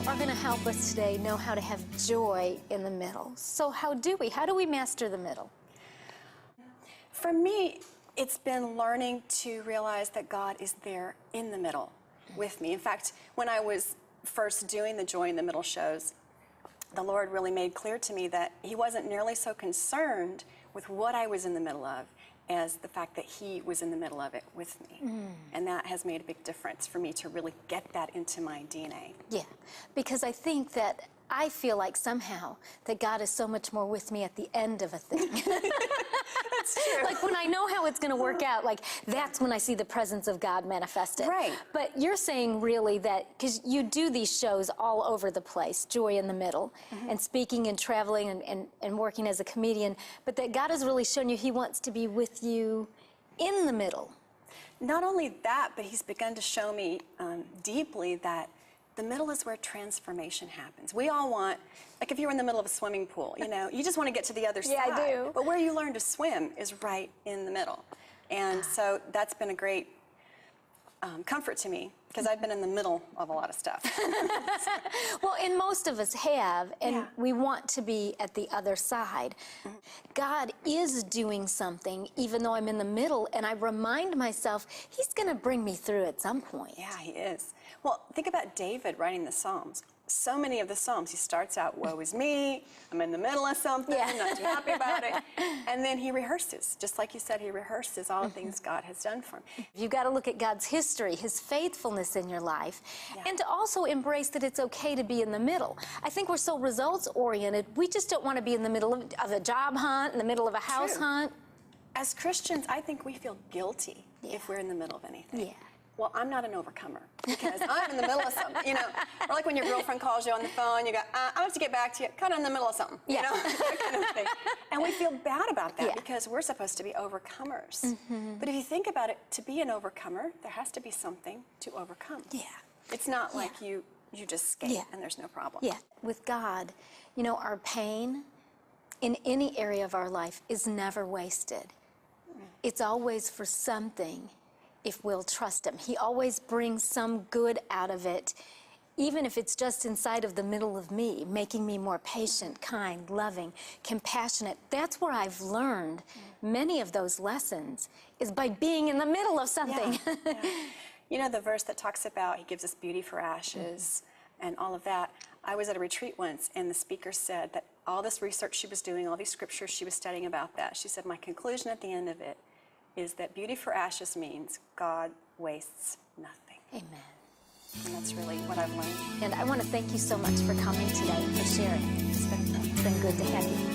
are going to help us today know how to have joy in the middle. So how do we? How do we master the middle? For me, it's been learning to realize that God is there in the middle with me. In fact, when I was first doing the Joy in the Middle shows, the Lord really made clear to me that He wasn't nearly so concerned with what I was in the middle of as the fact that He was in the middle of it with me. And that has made a big difference for me to really get that into my DNA. Yeah, because I think that I feel like somehow that God is so much more with me at the end of a thing. That's true. Like when I know how it's going to work out, like that's when I see the presence of God manifested. Right. But you're saying really that, because you do these shows all over the place, Joy in the Middle, and speaking and traveling and working as a comedian, but that God has really shown you He wants to be with you in the middle. Not only that, but He's begun to show me deeply that the middle is where transformation happens. We all want, like if you're in the middle of a swimming pool, you know, you just want to get to the other side. Yeah, I do. But where you learn to swim is right in the middle. And so that's been a great comfort to me, because I've been in the middle of a lot of stuff. Well, and most of us have, and we want to be at the other side. God is doing something, even though I'm in the middle, and I remind myself He's going to bring me through at some point. Yeah, He is. Well, think about David writing the Psalms. So many of the Psalms, he starts out, woe is me, I'm in the middle of something, not too happy about it. And then he rehearses, just like you said, he rehearses all the things God has done for him. You've got to look at God's history, His faithfulness in your life, and to also embrace that it's okay to be in the middle. I think we're so results-oriented, we just don't want to be in the middle of a job hunt, in the middle of a house hunt. As Christians, I think we feel guilty if we're in the middle of anything. Yeah. Well, I'm not an overcomer because I'm in the middle of something, you know. Or like when your girlfriend calls you on the phone, you go, I have to get back to you, kind of in the middle of something, you know, that kind of thing. And we feel bad about that because we're supposed to be overcomers. But if you think about it, to be an overcomer, there has to be something to overcome. Yeah. It's not like you just skate and there's no problem. Yeah. With God, you know, our pain in any area of our life is never wasted. It's always for something. If we'll trust Him, He always brings some good out of it, even if it's just inside of the middle of me, making me more patient, kind, loving, compassionate. That's where I've learned many of those lessons, is by being in the middle of something. You know, the verse that talks about He gives us beauty for ashes and all of that. I was at a retreat once, and the speaker said that all this research she was doing, all these scriptures she was studying about that, she said, my conclusion at the end of it is that beauty for ashes means God wastes nothing. Amen. And that's really what I've learned. And I want to thank you so much for coming today, for sharing. It's been good to have you.